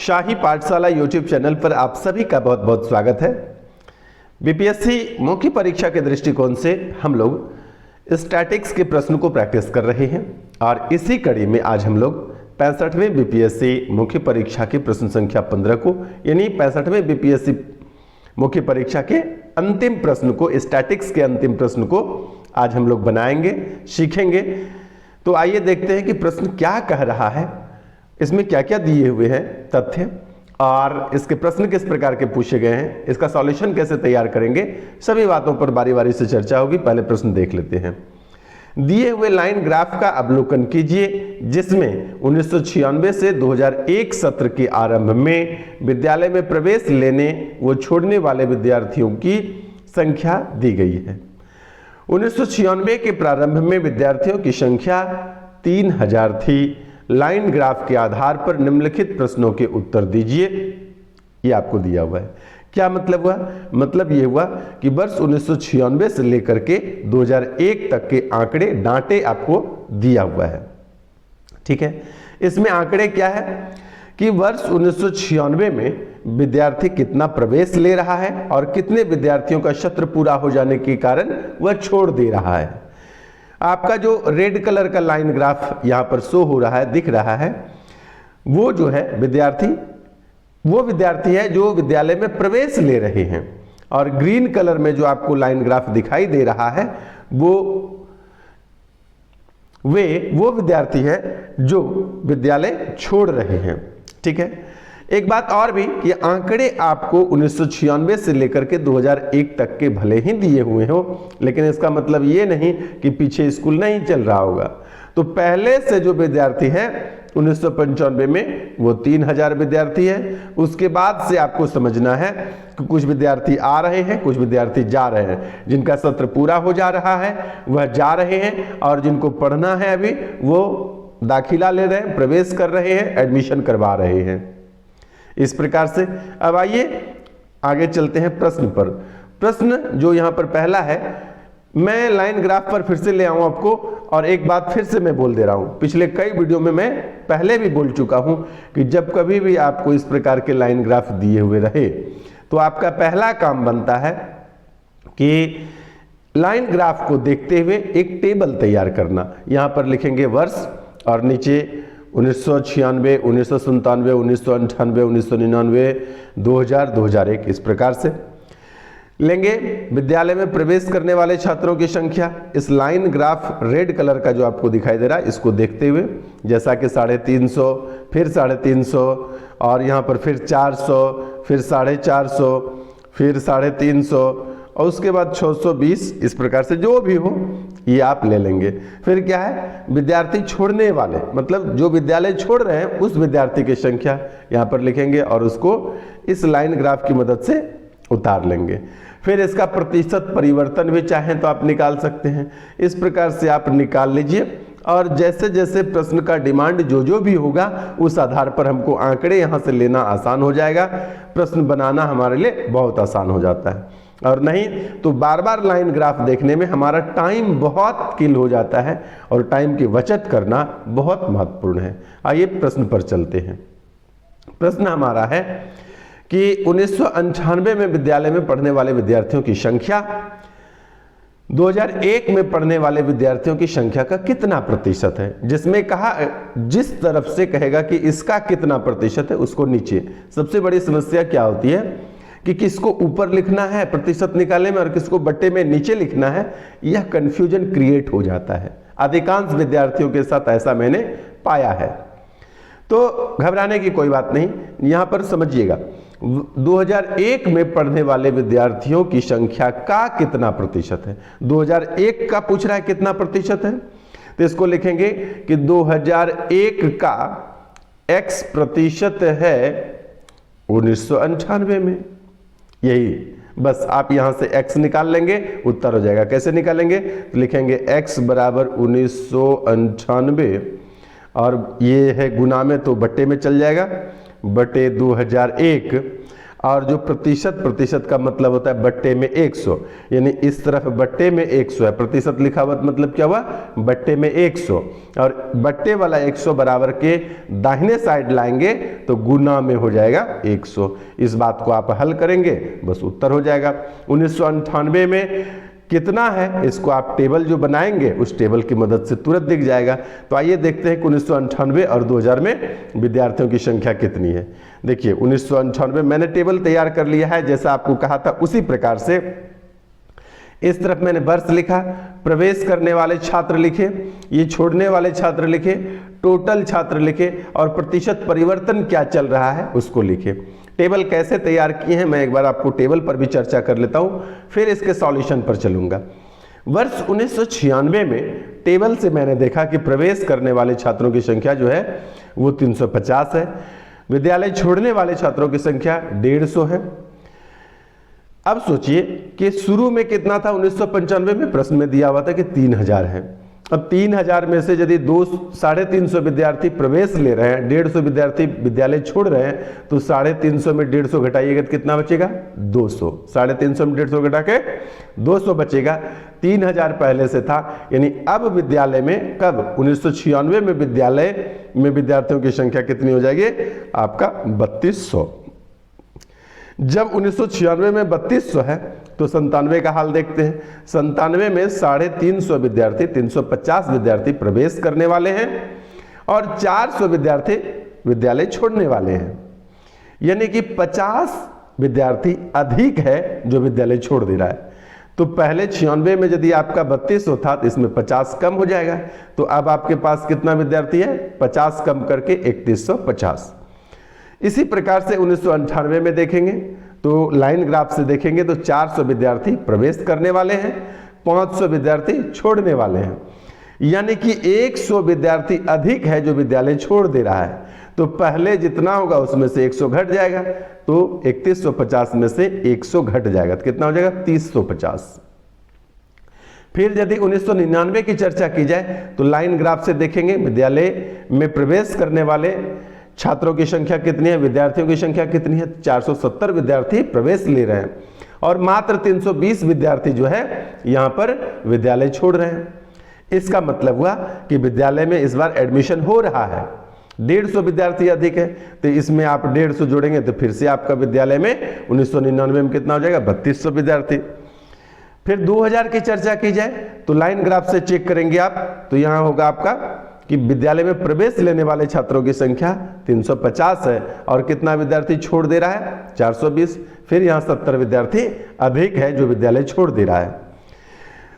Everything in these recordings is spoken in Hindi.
शाही पाठशाला यूट्यूब चैनल पर आप सभी का बहुत बहुत स्वागत है। बीपीएससी मुख्य परीक्षा के दृष्टिकोण से हम लोग स्टैटिक्स के प्रश्न को प्रैक्टिस कर रहे हैं और इसी कड़ी में आज हम लोग 65वें बीपीएससी मुख्य परीक्षा के प्रश्न संख्या 15 को यानी 65वें बीपीएससी मुख्य परीक्षा के अंतिम प्रश्न को, स्टैटिक्स के अंतिम प्रश्न को आज हम लोग बनाएंगे, सीखेंगे। तो आइए देखते हैं कि प्रश्न क्या कह रहा है, इसमें क्या क्या दिए हुए हैं तथ्य और इसके प्रश्न किस प्रकार के पूछे गए हैं, इसका सॉल्यूशन कैसे तैयार करेंगे, सभी बातों पर बारी बारी से चर्चा होगी। पहले प्रश्न देख लेते हैं। दिए हुए लाइन ग्राफ का अवलोकन कीजिए जिसमें 1996 से 2001 सत्र के आरंभ में विद्यालय में प्रवेश लेने व छोड़ने वाले विद्यार्थियों की संख्या दी गई है। 1996 के प्रारंभ में विद्यार्थियों की संख्या 3000 थी। लाइन ग्राफ के आधार पर निम्नलिखित प्रश्नों के उत्तर दीजिए। ये आपको दिया हुआ है। क्या मतलब हुआ? मतलब ये हुआ कि वर्ष 1996 से लेकर के 2001 तक के आंकड़े डांटे आपको दिया हुआ है। ठीक है, इसमें आंकड़े क्या है कि वर्ष 1996 में विद्यार्थी कितना प्रवेश ले रहा है और कितने विद्यार्थियों का सत्र पूरा हो जाने के कारण वह छोड़ दे रहा है। आपका जो रेड कलर का लाइन ग्राफ यहां पर शो हो रहा है, दिख रहा है, वो जो है वो विद्यार्थी है जो विद्यालय में प्रवेश ले रहे हैं, और ग्रीन कलर में जो आपको लाइन ग्राफ दिखाई दे रहा है वो विद्यार्थी है जो विद्यालय छोड़ रहे हैं। ठीक है, एक बात और भी कि आंकड़े आपको 1996 से लेकर के 2001 तक के भले ही दिए हुए हो, लेकिन इसका मतलब ये नहीं कि पीछे स्कूल नहीं चल रहा होगा। तो पहले से जो विद्यार्थी है 1995 में वो 3000 विद्यार्थी है। उसके बाद से आपको समझना है कि कुछ विद्यार्थी आ रहे हैं, कुछ विद्यार्थी जा रहे हैं। जिनका सत्र पूरा हो जा रहा है वह जा रहे हैं, और जिनको पढ़ना है अभी वो दाखिला ले रहे हैं, प्रवेश कर रहे हैं, एडमिशन करवा रहे हैं। इस प्रकार से अब आइए आगे चलते हैं प्रश्न पर। प्रश्न जो यहां पर पहला है, मैं लाइन ग्राफ पर फिर से ले आऊं आपको, और एक बात फिर से मैं बोल दे रहा हूं, पिछले कई वीडियो में मैं पहले भी बोल चुका हूं कि जब कभी भी आपको इस प्रकार के लाइन ग्राफ दिए हुए रहे तो आपका पहला काम बनता है कि लाइन ग्राफ को देखते हुए एक टेबल तैयार करना। यहां पर लिखेंगे वर्ष और नीचे 1996, 1997, 1998, 1999, 2000, 2001 इस प्रकार से लेंगे। विद्यालय में प्रवेश करने वाले छात्रों की संख्या, इस लाइन ग्राफ रेड कलर का जो आपको दिखाई दे रहा है इसको देखते हुए, जैसा कि 350, फिर 350, और यहाँ पर फिर 400, फिर 450, फिर 350, और उसके बाद 620, इस प्रकार से जो भी हो ये आप ले लेंगे। फिर क्या है, विद्यार्थी छोड़ने वाले, मतलब जो विद्यालय छोड़ रहे हैं उस विद्यार्थी की संख्या यहाँ पर लिखेंगे और उसको इस लाइन ग्राफ की मदद से उतार लेंगे। फिर इसका प्रतिशत परिवर्तन भी चाहें तो आप निकाल सकते हैं। इस प्रकार से आप निकाल लीजिए, और जैसे जैसे प्रश्न का डिमांड जो भी होगा उस आधार पर हमको आंकड़े यहाँ से लेना आसान हो जाएगा। प्रश्न बनाना हमारे लिए बहुत आसान हो जाता है, और नहीं तो बार बार लाइन ग्राफ देखने में हमारा टाइम बहुत किल हो जाता है, और टाइम की बचत करना बहुत महत्वपूर्ण है। आइए प्रश्न पर चलते हैं। प्रश्न हमारा है कि 1998 में विद्यालय में पढ़ने वाले विद्यार्थियों की संख्या 2001 में पढ़ने वाले विद्यार्थियों की संख्या का कितना प्रतिशत है। जिसमें कहा, जिस तरफ से कहेगा कि इसका कितना प्रतिशत है उसको नीचे। सबसे बड़ी समस्या क्या होती है कि किसको ऊपर लिखना है प्रतिशत निकालने में और किसको बट्टे में नीचे लिखना है, यह कंफ्यूजन क्रिएट हो जाता है। अधिकांश विद्यार्थियों के साथ ऐसा मैंने पाया है। तो घबराने की कोई बात नहीं, यहां पर समझिएगा 2001 में पढ़ने वाले विद्यार्थियों की संख्या का कितना प्रतिशत है। 2001 का पूछ रहा है कितना प्रतिशत है, तो इसको लिखेंगे कि 2001 का x प्रतिशत है 1998 में। यही बस आप यहां से x निकाल लेंगे, उत्तर हो जाएगा। कैसे निकालेंगे, तो लिखेंगे x बराबर 1998, और ये है गुना में तो बट्टे में चल जाएगा, बटे 2001। और जो प्रतिशत का मतलब होता है बट्टे में 100, यानी इस तरफ बट्टे में 100 है, प्रतिशत लिखा हुआ मतलब क्या हुआ, बट्टे में 100, और बट्टे वाला 100 बराबर के दाहिने साइड लाएंगे तो गुना में हो जाएगा 100। इस बात को आप हल करेंगे, बस उत्तर हो जाएगा। 1998 में कितना है, इसको आप टेबल जो बनाएंगे उस टेबल की मदद से तुरंत दिख जाएगा। तो आइए देखते हैं कि 1998 और 2000 में विद्यार्थियों की संख्या कितनी है। देखिए 1998 मैंने टेबल तैयार कर लिया है, जैसा आपको कहा था उसी प्रकार से इस तरफ मैंने वर्ष लिखा, प्रवेश करने वाले छात्र लिखे, ये छोड़ने वाले छात्र लिखे, टोटल छात्र लिखे और प्रतिशत परिवर्तन क्या चल रहा है उसको लिखे। टेबल कैसे तैयार किए हैं मैं एक बार आपको टेबल पर भी चर्चा कर लेता हूं, फिर इसके सॉल्यूशन पर चलूंगा। वर्ष 1996 में टेबल से मैंने देखा कि प्रवेश करने वाले छात्रों की संख्या जो है वो 350 है, विद्यालय छोड़ने वाले छात्रों की संख्या 150 है। अब सोचिए कि शुरू में कितना था, 1995 में प्रश्न में दिया हुआ था कि 3000 है। अब 3000 में से यदि 350 विद्यार्थी प्रवेश ले रहे हैं, 150 विद्यार्थी विद्यालय छोड़ रहे हैं, तो 350 में 150 घटाइएगा तो कितना बचेगा, 200। 350 में 150 घटा के 200 बचेगा। 3000 पहले से था, यानी अब विद्यालय में कब, 1996 में विद्यालय में विद्यार्थियों की संख्या कितनी हो जाएगी, आपका 3200। जब 1996 में 3200 है तो 97 का हाल देखते हैं। 97 में 350 विद्यार्थी, 350 विद्यार्थी प्रवेश करने वाले हैं और 400 विद्यार्थी विद्यालय छोड़ने वाले हैं, यानी कि 50 विद्यार्थी अधिक है जो विद्यालय छोड़ दे रहा है। तो पहले 96 में यदि आपका 3200 था तो इसमें 50 कम हो जाएगा, तो अब आपके पास कितना विद्यार्थी है, 50 कम करके 3150। इसी प्रकार से 1998 में देखेंगे तो लाइन ग्राफ से देखेंगे तो 400 विद्यार्थी प्रवेश करने वाले हैं, 500 विद्यार्थी छोड़ने वाले हैं, यानी कि 100 विद्यार्थी अधिक है जो विद्यालय छोड़ दे रहा है। तो पहले जितना होगा उसमें से 100 घट जाएगा, तो 3150 में से 100 घट जाएगा तो कितना हो जाएगा, 3050। फिर यदि 1999 की चर्चा की जाए तो लाइन ग्राफ से देखेंगे विद्यालय में प्रवेश करने वाले छात्रों की संख्या कितनी है, विद्यार्थियों की संख्या कितनी है, 470 विद्यार्थी प्रवेश ले रहे हैं और मात्र 320 विद्यार्थी जो है यहां पर विद्यालय छोड़ रहे हैं। इसका मतलब हुआ कि विद्यालय में इस बार एडमिशन हो रहा है, 150 विद्यार्थी अधिक है, तो इसमें आप 150 जोड़ेंगे तो फिर से आपका विद्यालय में 1999 में कितना हो जाएगा, 3200 विद्यार्थी। फिर 2000 की चर्चा की जाए तो लाइन ग्राफ से चेक करेंगे आप, तो यहां होगा आपका कि विद्यालय में प्रवेश लेने वाले छात्रों की संख्या 350 है और कितना विद्यार्थी छोड़ दे रहा है, 420। फिर यहां 70 विद्यार्थी अधिक है जो विद्यालय छोड़ दे रहा है।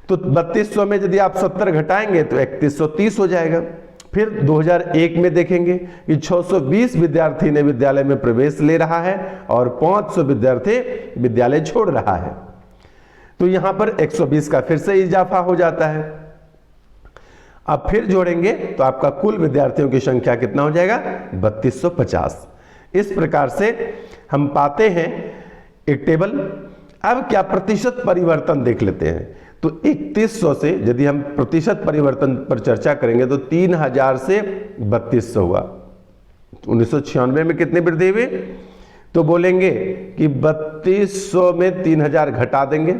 तो 3200 में यदि आप 70 घटाएंगे तो 3130 हो जाएगा। फिर 2001 में देखेंगे कि 620 विद्यार्थी ने विद्यालय में प्रवेश ले रहा है और 500 विद्यार्थी विद्यालय छोड़ रहा है, तो यहां पर 120 का फिर से इजाफा हो जाता है। अब फिर जोड़ेंगे तो आपका कुल विद्यार्थियों की संख्या कितना हो जाएगा, 3250। इस प्रकार से हम पाते हैं एक टेबल। अब क्या प्रतिशत परिवर्तन देख लेते हैं, तो 3100 से यदि हम प्रतिशत परिवर्तन पर चर्चा करेंगे तो 3000 से 3200 हुआ। 1996 में कितनी वृद्धि हुई, तो बोलेंगे कि 3200 में 3000 घटा देंगे,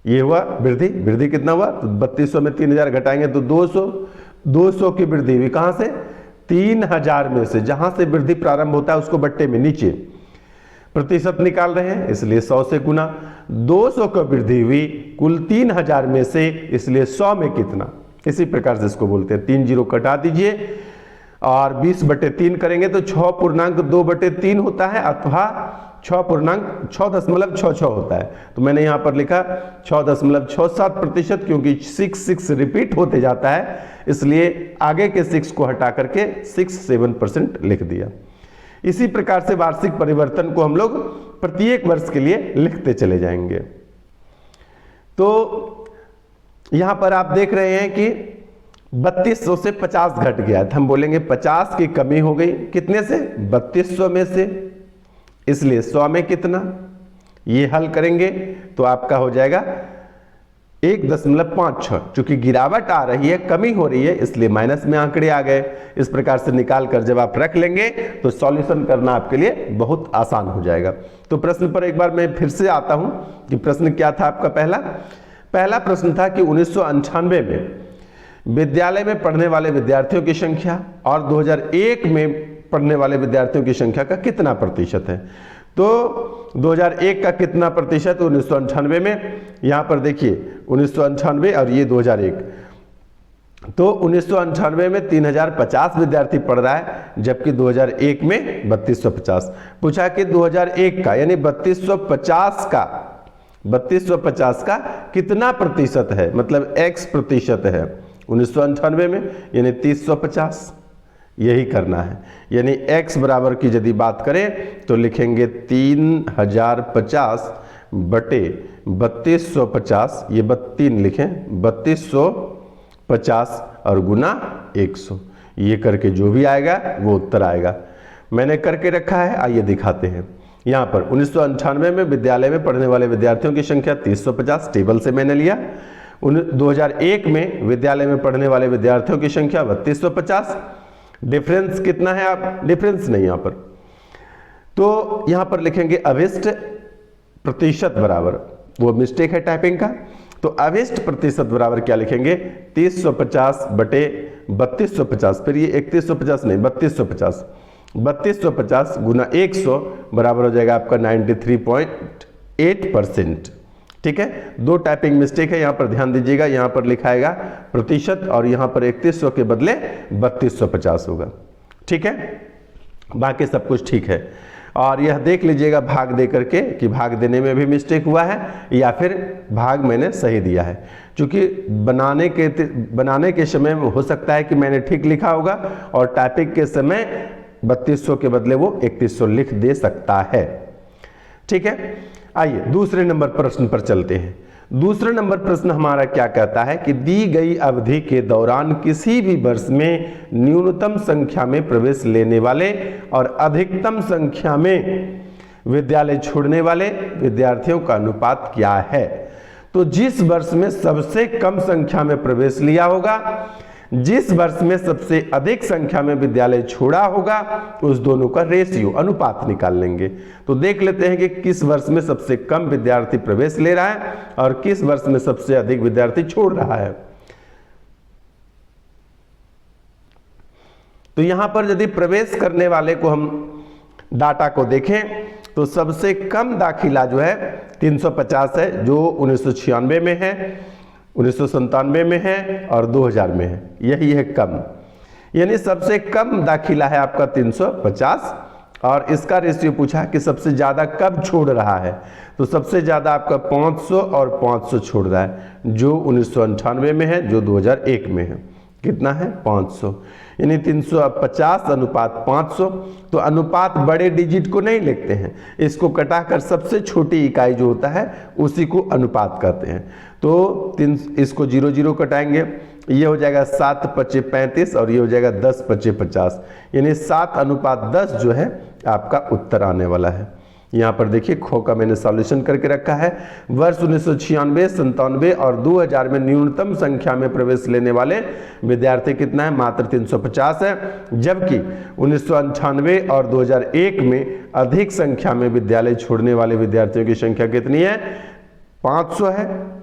ये हुआ वृद्धि। वृद्धि कितना हुआ, तो 3200 में 3000 घटाएंगे तो 200 की वृद्धि हुई। कहां से, 3000 में से, जहां से वृद्धि प्रारंभ होता है उसको बट्टे में नीचे प्रतिशत निकाल रहे हैं, इसलिए 100 से गुना। 200 की वृद्धि हुई कुल 3000 में से, इसलिए 100 में कितना, इसी प्रकार से इसको बोलते हैं। 3 जीरो कटा दीजिए और 20/3 करेंगे तो 6.2/3 होता है अथवा 6.66 होता है। तो मैंने यहां पर लिखा 6.67%, क्योंकि 6 रिपीट होते जाता है, इसलिए आगे के 6 को हटा करके 67% लिख दिया। इसी प्रकार से वार्षिक परिवर्तन को हम लोग प्रत्येक वर्ष के लिए लिखते चले जाएंगे। तो यहां पर आप देख रहे हैं कि 3200 से 50 घट गया है, तो हम बोलेंगे 50 की कमी हो गई, कितने से, 3200 में से, इसलिए 100 में कितना, ये हल करेंगे तो आपका हो जाएगा 1.56, चूंकि गिरावट आ रही है, कमी हो रही है, इसलिए माइनस में आंकड़े आ गए। इस प्रकार से निकाल कर जब आप रख लेंगे तो सॉल्यूशन करना आपके लिए बहुत आसान हो जाएगा। तो प्रश्न पर एक बार मैं फिर से आता हूं कि प्रश्न क्या था आपका। पहला प्रश्न था कि 1998 में विद्यालय में पढ़ने वाले विद्यार्थियों की संख्या और 2001 में पढ़ने वाले विद्यार्थियों की संख्या का कितना प्रतिशत है। तो 2001 का कितना प्रतिशत 1998 में, यहां पर देखिए 1998 और ये 2001, तो 1998 में 3050 विद्यार्थी पढ़ रहा है, जबकि 2001 में 3250। पूछा कि 2001 का यानी 3250 का कितना प्रतिशत है, मतलब x प्रतिशत है 1998 में, यानी 3050, यही करना है। यानी x बराबर की यदि बात करें तो लिखेंगे 3050 बटे 3250, ये 3 लिखें, 3250 और गुना 100, ये करके जो भी आएगा वो उत्तर आएगा। मैंने करके रखा है, आइए दिखाते हैं। यहाँ पर 1998 में विद्यालय में पढ़ने वाले विद्यार्थियों की संख्या 3050 टेबल से मैंने लिया। 2001 में विद्यालय में पढ़ने वाले विद्यार्थियों की संख्या 3250। डिफरेंस कितना है, आप डिफरेंस नहीं यहाँ पर, तो यहाँ पर लिखेंगे अभिष्ट प्रतिशत बराबर, वो मिस्टेक है टाइपिंग का, तो अभिष्ट प्रतिशत बराबर क्या लिखेंगे 3050 बटे 3250, फिर ये 3150 नहीं 3250, 3250 गुना 100 बराबर हो जाएगा आपका 93.8%। ठीक है, दो टाइपिंग मिस्टेक है, यहां पर ध्यान दीजिएगा, यहां पर लिखाएगा प्रतिशत और यहां पर 3100 के बदले 3250 होगा। ठीक है, बाकी सब कुछ ठीक है। और यह देख लीजिएगा भाग दे करके कि भाग देने में भी मिस्टेक हुआ है या फिर भाग मैंने सही दिया है, क्योंकि बनाने के समय में हो सकता है कि मैंने ठीक लिखा होगा और टाइपिंग के समय 3200 के बदले वो 3100 लिख दे सकता है। ठीक है, आइए दूसरे नंबर प्रश्न पर चलते हैं। दूसरा नंबर प्रश्न हमारा क्या कहता है कि दी गई अवधि के दौरान किसी भी वर्ष में न्यूनतम संख्या में प्रवेश लेने वाले और अधिकतम संख्या में विद्यालय छोड़ने वाले विद्यार्थियों का अनुपात क्या है। तो जिस वर्ष में सबसे कम संख्या में प्रवेश लिया होगा, जिस वर्ष में सबसे अधिक संख्या में विद्यालय छोड़ा होगा, उस दोनों का रेशियो अनुपात निकाल लेंगे। तो देख लेते हैं कि किस वर्ष में सबसे कम विद्यार्थी प्रवेश ले रहा है और किस वर्ष में सबसे अधिक विद्यार्थी छोड़ रहा है। तो यहां पर यदि प्रवेश करने वाले को हम डाटा को देखें तो सबसे कम दाखिला जो है 350 है, जो 1996 में है, 1997 में है और 2000 में है, यही है कम। यानी सबसे कम दाखिला है आपका 350 और इसका रेशियो पूछा कि सबसे ज्यादा कब छोड़ रहा है, तो सबसे ज्यादा आपका 500 और 500 छोड़ रहा है, जो 1998 में है, जो 2001 में है। कितना है 500, यानी 350 अनुपात 500। तो अनुपात बड़े डिजिट को नहीं लिखते हैं, इसको कटाकर सबसे छोटी इकाई जो होता है उसी को अनुपात कहते हैं। तो इसको 0 0 कटाएंगे, ये हो जाएगा 7 5 35 और ये हो जाएगा 10 5 50, यानी 7:10 जो है आपका उत्तर आने वाला है। यहाँ पर देखिए खो का मैंने सॉल्यूशन करके रखा है। वर्ष 1996, 97 और 2000 में न्यूनतम संख्या में प्रवेश लेने वाले विद्यार्थी कितना है, मात्र 350 है, जबकि 1998 और 2001 में अधिक संख्या में विद्यालय छोड़ने वाले विद्यार्थियों की संख्या कितनी है, 500 है।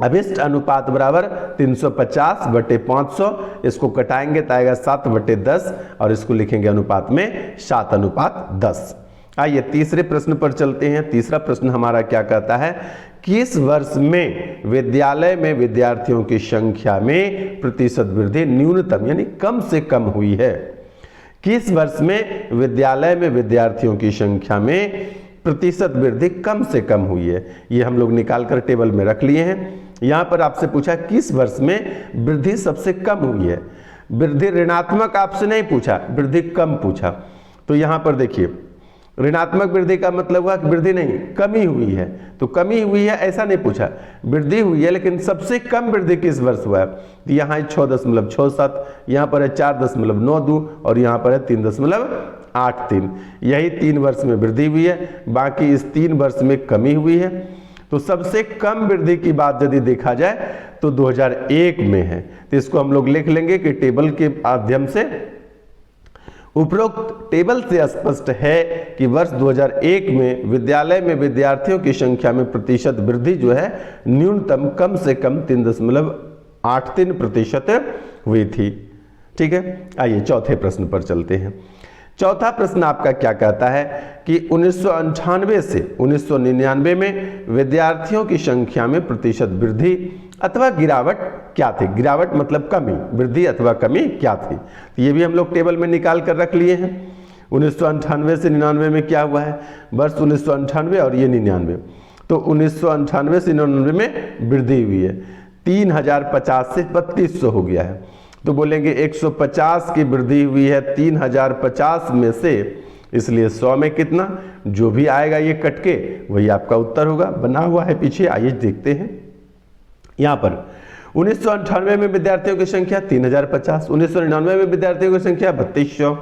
अभिष्ट अनुपात बराबर 350 बटे 500, इसको कटाएंगे तो आएगा 7 बटे 10 और इसको लिखेंगे अनुपात में 7:10। आइए तीसरे प्रश्न पर चलते हैं। तीसरा प्रश्न हमारा क्या कहता है, किस वर्ष में विद्यालय में विद्यार्थियों की संख्या में प्रतिशत वृद्धि न्यूनतम यानी कम से कम हुई है। किस वर्ष में विद्यालय में विद्यार्थियों की संख्या में प्रतिशत वृद्धि कम से कम हुई है, ये हम लोग निकाल कर टेबल में रख लिए हैं। यहां पर आपसे पूछा किस वर्ष में वृद्धि सबसे कम हुई है। वृद्धि ऋणात्मक आपसे नहीं पूछा, वृद्धि कम पूछा। तो यहां पर देखिए ऋणात्मक वृद्धि का मतलब हुआ कि वृद्धि नहीं कमी हुई है, तो कमी हुई है ऐसा नहीं पूछा, वृद्धि हुई है, लेकिन सबसे कम वृद्धि किस वर्ष हुआ है। तो यहाँ है 6.67, यहाँ पर है 4.92 और यहाँ पर है 3.83, यही 3 वर्ष में वृद्धि हुई है, बाकी इस 3 वर्ष में कमी हुई है। तो सबसे कम वृद्धि की बात यदि देखा जाए तो 2001 में है। तो इसको हम लोग लिख लेंगे कि टेबल के माध्यम से, उपरोक्त टेबल से स्पष्ट है कि वर्ष 2001 में विद्यालय में विद्यार्थियों की संख्या में प्रतिशत वृद्धि जो है न्यूनतम कम से कम 3.83% हुई थी। ठीक है, आइए चौथे प्रश्न पर चलते हैं। चौथा प्रश्न आपका क्या कहता है कि 1998 से 1999 में विद्यार्थियों की संख्या में प्रतिशत वृद्धि अथवा गिरावट क्या थी। गिरावट मतलब कमी, वृद्धि अथवा कमी क्या थी। तो ये भी हम लोग टेबल में निकाल कर रख लिए हैं। 1998 से 99 में क्या हुआ है, वर्ष 1998 और ये 99, तो 1998 से 99 में वृद्धि हुई है, 3050 से 3200 हो गया है। तो बोलेंगे 150 की वृद्धि हुई है 3050 में से, इसलिए 100 में कितना, जो भी आएगा ये कट के वही आपका उत्तर होगा। बना हुआ है पीछे, आइए देखते हैं। यहाँ पर 1998 में विद्यार्थियों की संख्या 3050, 1999 में विद्यार्थियों की संख्या 3200,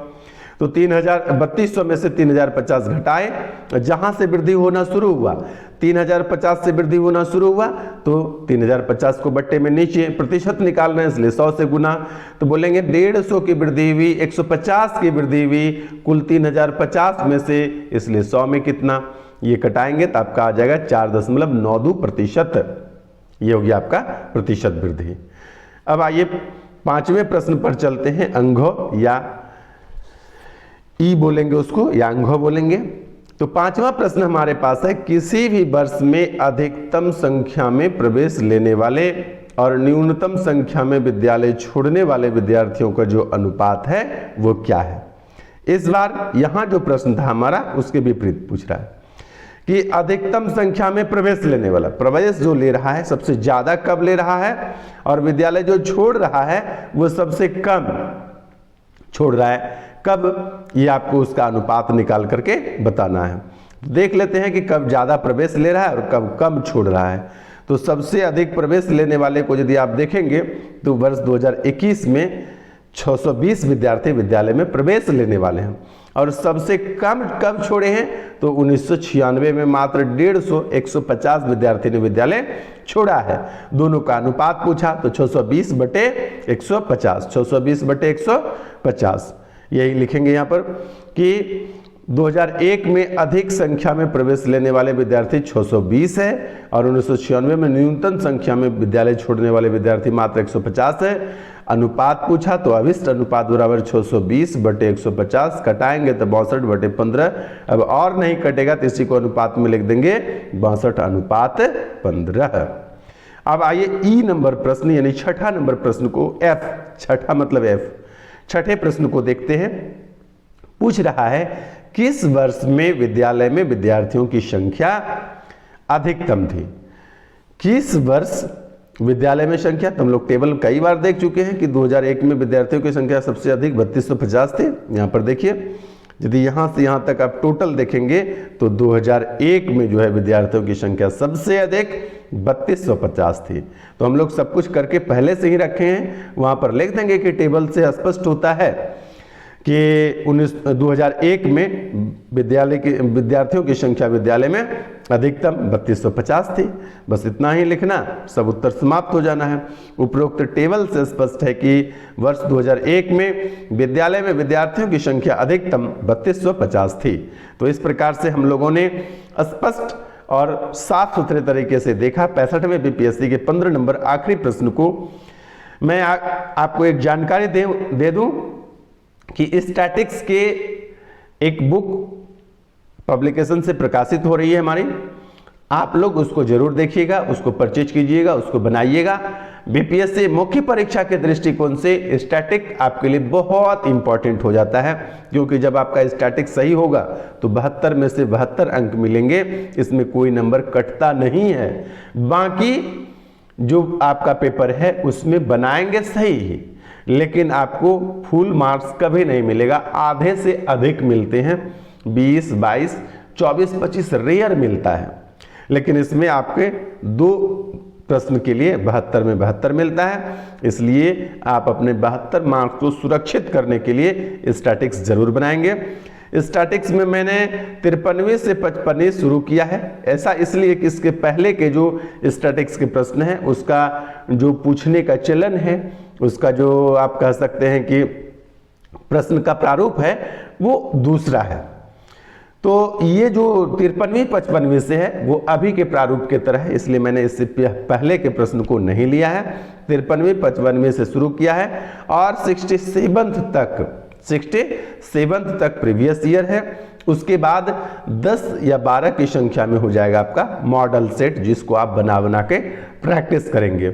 तो 3200 में से 3050 घटाए, जहां से वृद्धि होना शुरू हुआ 3050 से वृद्धि होना शुरू हुआ, तो 3050 को बट्टे में नीचे प्रतिशत निकालना है, इसलिए 100 से गुना। तो बोलेंगे 150 की वृद्धि हुई, 150 की वृद्धि हुई कुल 3050 में से, इसलिए 100 में कितना, ये कटाएंगे तो आपका आ जाएगा 4.92%। ये हो गया आपका प्रतिशत वृद्धि। अब आइए पांचवें प्रश्न पर चलते हैं। अंगो या ई बोलेंगे उसको, या अंगो बोलेंगे। तो पांचवा प्रश्न हमारे पास है, किसी भी वर्ष में अधिकतम संख्या में प्रवेश लेने वाले और न्यूनतम संख्या में विद्यालय छोड़ने वाले विद्यार्थियों का जो अनुपात है वो क्या है। इस बार यहां जो प्रश्न था हमारा उसके विपरीत पूछ रहा है कि अधिकतम संख्या में प्रवेश लेने वाला, प्रवेश जो ले रहा है सबसे ज्यादा कब ले रहा है, और विद्यालय जो छोड़ रहा है वो सबसे कम छोड़ रहा है कब, ये आपको उसका अनुपात निकाल करके बताना है। देख लेते हैं कि कब ज्यादा प्रवेश ले रहा है और कब कम छोड़ रहा है। तो सबसे अधिक प्रवेश लेने वाले को यदि आप देखेंगे तो वर्ष 2021 में 620 विद्यार्थी विद्यालय में प्रवेश लेने वाले हैं, और सबसे कम कब छोड़े हैं तो 1996 में मात्र 150 विद्यार्थी ने विद्यालय छोड़ा है। दोनों का अनुपात पूछा तो 620/150, 620/150 यही लिखेंगे यहाँ पर कि 2001 में अधिक संख्या में प्रवेश लेने वाले विद्यार्थी 620 है, और 1996 में न्यूनतम संख्या में विद्यालय छोड़ने वाले विद्यार्थी मात्र 150 है। अनुपात पूछा तो अभिष्ट अनुपात बराबर 620/150, कटाएंगे तो 62/15। अब और नहीं कटेगा तो इसी को अनुपात में लिख देंगे 62/15। अब आइए ई नंबर प्रश्न यानी छठा नंबर प्रश्न को, एफ, छठा मतलब एफ, छठे प्रश्न को देखते हैं। पूछ रहा है किस वर्ष में विद्यालय में विद्यार्थियों की संख्या अधिकतम थी। किस वर्ष विद्यालय में संख्या, तो हम लोग टेबल कई बार देख चुके हैं कि 2001 में विद्यार्थियों की संख्या सबसे अधिक 3250 थे। यहाँ पर देखिए, यदि यहाँ से यहाँ तक आप टोटल देखेंगे तो 2001 में जो है विद्यार्थियों की संख्या सबसे अधिक 3250 थी। तो हम लोग सब कुछ करके पहले से ही रखे हैं, वहाँ पर लिख देंगे कि टेबल से स्पष्ट होता है कि 2001 में विद्यालय के विद्यार्थियों की संख्या विद्यालय में अधिकतम 3250 थी। बस इतना ही लिखना, सब उत्तर समाप्त हो जाना है। उपरोक्त टेबल से स्पष्ट है कि वर्ष 2001 में विद्यालय में विद्यार्थियों की संख्या अधिकतम 3250 थी। तो इस प्रकार से हम लोगों ने स्पष्ट और साफ सुथरे तरीके से देखा 65वें बीपीएससी के 15 नंबर आखिरी प्रश्न को। मैं आपको एक जानकारी दे दूं कि स्टैटिक्स के एक बुक पब्लिकेशन से प्रकाशित हो रही है हमारी, आप लोग उसको जरूर देखिएगा, उसको परचेज कीजिएगा, उसको बनाइएगा। बीपीएससी मुख्य परीक्षा के दृष्टिकोण से स्टैटिक आपके लिए बहुत इंपॉर्टेंट हो जाता है, क्योंकि जब आपका स्टैटिक सही होगा तो 72 में से 72 अंक मिलेंगे, इसमें कोई नंबर कटता नहीं है। बाकी जो आपका पेपर है उसमें बनाएंगे सही ही, लेकिन आपको फुल मार्क्स कभी नहीं मिलेगा, आधे से अधिक मिलते हैं, 20, 22, 24, 25 रेयर मिलता है। लेकिन इसमें आपके 2 प्रश्न के लिए 72 में 72 मिलता है, इसलिए आप अपने 72 मार्क्स को सुरक्षित करने के लिए स्टैटिक्स जरूर बनाएंगे। स्टैटिक्स में मैंने 53वें से 55वें शुरू किया है। ऐसा इसलिए कि इसके पहले के जो स्टैटिक्स के प्रश्न हैं उसका जो पूछने का चलन है, उसका जो आप कह सकते हैं कि प्रश्न का प्रारूप है वो दूसरा है। तो ये जो 53वीं 55वीं से है वो अभी के प्रारूप के तरह है, इसलिए मैंने इससे पहले के प्रश्न को नहीं लिया है। 53वीं 55वीं से शुरू किया है और 67th तक प्रीवियस ईयर है। उसके बाद 10 या 12 की संख्या में हो जाएगा आपका मॉडल सेट, जिसको आप बना बना के प्रैक्टिस करेंगे।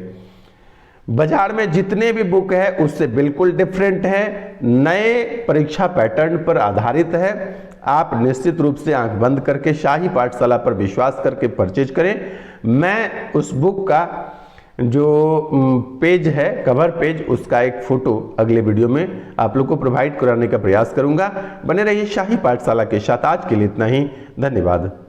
बाजार में जितने भी बुक है उससे बिल्कुल डिफरेंट है, नए परीक्षा पैटर्न पर आधारित है। आप निश्चित रूप से आंख बंद करके शाही पाठशाला पर विश्वास करके परचेज करें। मैं उस बुक का जो पेज है, कवर पेज, उसका एक फोटो अगले वीडियो में आप लोग को प्रोवाइड कराने का प्रयास करूंगा। बने रहिए शाही पाठशाला के साथ। आज के लिए इतना ही, धन्यवाद।